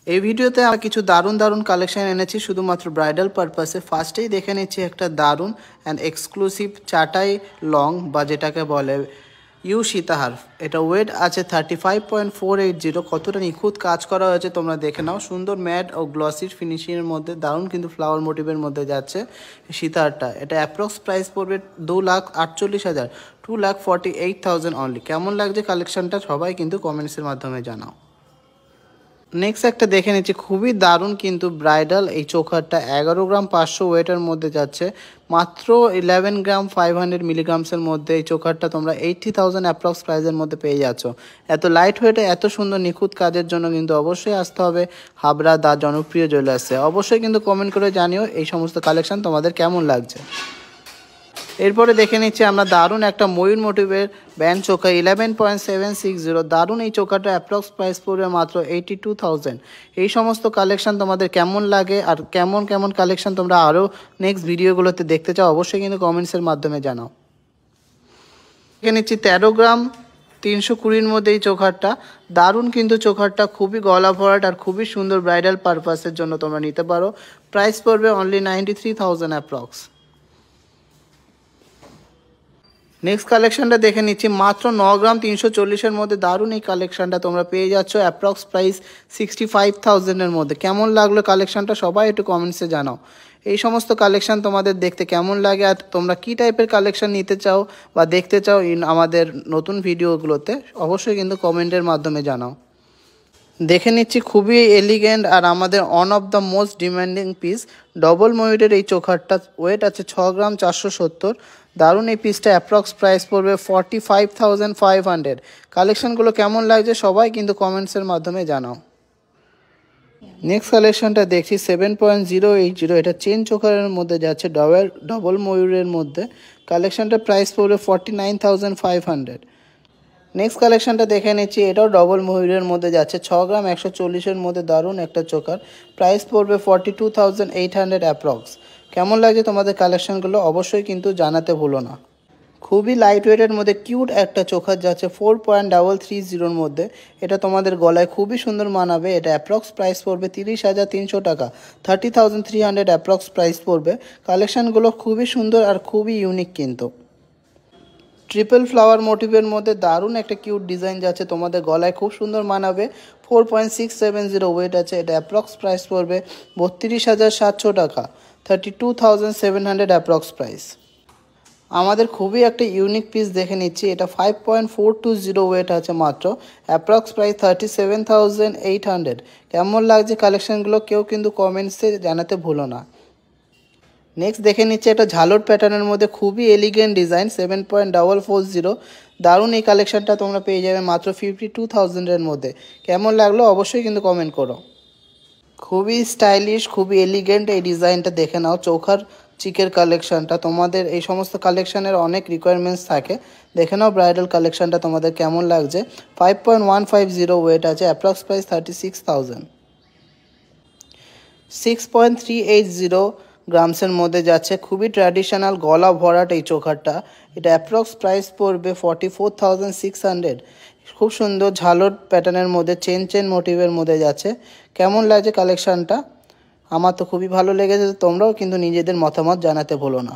এই ভিডিওতে আমরা কিছু দারুণ দারুণ কালেকশন এনেছি শুধুমাত্র ব্রাইডাল পারপাসে। ফার্স্টেই দেখে নিচ্ছি একটা দারুণ অ্যান্ড এক্সক্লুসিভ চাটাই লং বা যেটাকে বলে ইউ সীতাহার। এটা ওয়েট আছে 35.480। কতটা নিখুঁত কাজ করা হয়েছে তোমরা দেখে নাও। সুন্দর ম্যাট ও গ্লসি ফিনিশিংয়ের মধ্যে দারুণ কিন্তু ফ্লাওয়ার মোটিভের মধ্যে যাচ্ছে সীতাহারটা। এটা অ্যাপ্রক্স প্রাইস পড়বে 2,48,000, 2,48,000 অনলি। কেমন লাগছে কালেকশনটা সবাই কিন্তু কমেন্টসের মাধ্যমে জানাও। নেক্সট একটা দেখে নিচ্ছি খুবই দারুণ কিন্তু ব্রাইডাল এই চোকারটা 11 গ্রাম 500 ওয়েটের মধ্যে যাচ্ছে মাত্র 11 গ্রাম 500 মিলিগ্রামসের মধ্যে। এই চোকারটা তোমরা 80,000 অ্যাপ্রক্স প্রাইসের মধ্যে পেয়ে যাচ্ছ। এত লাইট ওয়েটে এত সুন্দর নিখুঁত কাজের জন্য কিন্তু অবশ্যই আসতে হবে হাবড়া দা জনপ্রিয় জুয়েলার্সে। অবশ্যই কিন্তু কমেন্ট করে জানিও এই সমস্ত কালেকশন তোমাদের কেমন লাগছে। এরপরে দেখে নিচ্ছি আমরা দারুণ একটা ময়ূর মোটিভের ব্যান্ড চোখা 11.760। দারুণ এই চোখাটা অ্যাপ্রক্স প্রাইস পড়বে মাত্র 82,000। এই সমস্ত কালেকশন তোমাদের কেমন লাগে আর কেমন কেমন কালেকশন তোমরা আরও নেক্সট ভিডিওগুলোতে দেখতে চাও অবশ্যই কিন্তু কমেন্টসের মাধ্যমে জানাও। দেখে নিচ্ছি 13 গ্রাম 320-র মধ্যে এই চোখারটা দারুণ কিন্তু চোখারটা খুবই গলা ভরাট আর খুবই সুন্দর ব্রাইডাল পারপাসের জন্য তোমরা নিতে পারো। প্রাইস পড়বে অনলি 93,000 অ্যাপ্রক্স। নেক্সট কালেকশনটা দেখে নিচ্ছি মাত্র 9 গ্রাম 340-এর মধ্যে দারুণ এই কালেকশনটা তোমরা পেয়ে যাচ্ছ অ্যাপ্রক্স প্রাইস 65,000-এর মধ্যে। কেমন লাগলো কালেকশনটা সবাই একটু কমেন্টসে জানাও। এই সমস্ত কালেকশন তোমাদের দেখতে কেমন লাগে আর তোমরা কী টাইপের কালেকশন নিতে চাও বা দেখতে চাও আমাদের নতুন ভিডিওগুলোতে অবশ্যই কিন্তু কমেন্টের মাধ্যমে জানাও। দেখে নিচ্ছি খুবই এলিগেন্ট আর আমাদের one of the most demanding piece double ময়ূরের এই চোখারটা ওয়েট আছে 6 গ্রাম 470। দারুণ এই পিসটা অ্যাপ্রক্স প্রাইস পড়বে 45,500। কালেকশনগুলো কেমন লাগছে সবাই কিন্তু কমেন্টসের মাধ্যমে জানাও। নেক্সট কালেকশনটা দেখছি 7.080। এটা চেন চোখারের মধ্যে যাচ্ছে ডবল ময়ূরের মধ্যে। কালেকশনটার প্রাইস পড়বে 49,500। নেক্সট কালেকশনটা দেখে নিচ্ছি এটাও ডবল ময়ূরের মধ্যে যাচ্ছে 6 গ্রাম 140-এর মধ্যে দারুণ একটা চোকার। প্রাইস পড়বে 42,800 অ্যাপ্রক্স। কেমন লাগছে তোমাদের কালেকশনগুলো অবশ্যই কিন্তু জানাতে ভুলো না। খুবই লাইট ওয়েটের মধ্যে কিউট একটা চোখার যাচ্ছে 4.330-র মধ্যে। এটা তোমাদের গলায় খুবই সুন্দর মানাবে। এটা অ্যাপ্রক্স প্রাইস পড়বে 30,300 টাকা, 30,300 অ্যাপ্রক্স প্রাইস পড়বে। কালেকশনগুলো খুবই সুন্দর আর খুবই ইউনিক কিন্তু। ট্রিপল ফ্লাওয়ার মোটিভের মধ্যে দারুণ একটা কিউট ডিজাইন যাচ্ছে তোমাদের গলায় খুব সুন্দর মানাবে। 4.670 ওয়েট আছে। এটা অ্যাপ্রক্স প্রাইস পড়বে 32,700 টাকা, 32,700 অ্যাপ্রক্স প্রাইস। আমাদের খুবই একটা ইউনিক পিস দেখে নিচ্ছি। এটা 5.420 ওয়েট আছে মাত্র, অ্যাপ্রক্স প্রাইস 37,800। কেমন লাগছে কালেকশনগুলো কেউ কিন্তু কমেন্টসে জানাতে ভুলো না। নেক্সট দেখে নিচ্ছে একটা ঝালর প্যাটার্নের মধ্যে খুবই এলিগেন্ট ডিজাইন 7.440। দারুণ এই কালেকশনটা তোমরা পেয়ে যাবে মাত্র 52,000-এর মধ্যে। কেমন লাগলো অবশ্যই কিন্তু কমেন্ট করো। খুবই স্টাইলিশ খুবই এলিগেন্ট এই ডিজাইনটা দেখে নাও। চোখার চিকের কালেকশনটা তোমাদের এই সমস্ত কালেকশনের অনেক রিকোয়ারমেন্টস থাকে। দেখে নাও ব্রাইডাল কালেকশনটা তোমাদের কেমন লাগছে। 5.150 ওয়েট আছে, অ্যাপ্রক্স প্রাইস 36,000। 6.380 গ্রামসের মধ্যে যাচ্ছে খুবই ট্র্যাডিশনাল গলা ভরাট এই চোখারটা। এটা অ্যাপ্রক্স প্রাইস পড়বে 44,600। খুব সুন্দর ঝালর প্যাটার্নের মধ্যে চেন মোটিভের মধ্যে যাচ্ছে। কেমন লাগছে কালেকশানটা? আমার তো খুবই ভালো লেগেছে। তোমরাও কিন্তু নিজেদের মতামত জানাতে ভুলো না।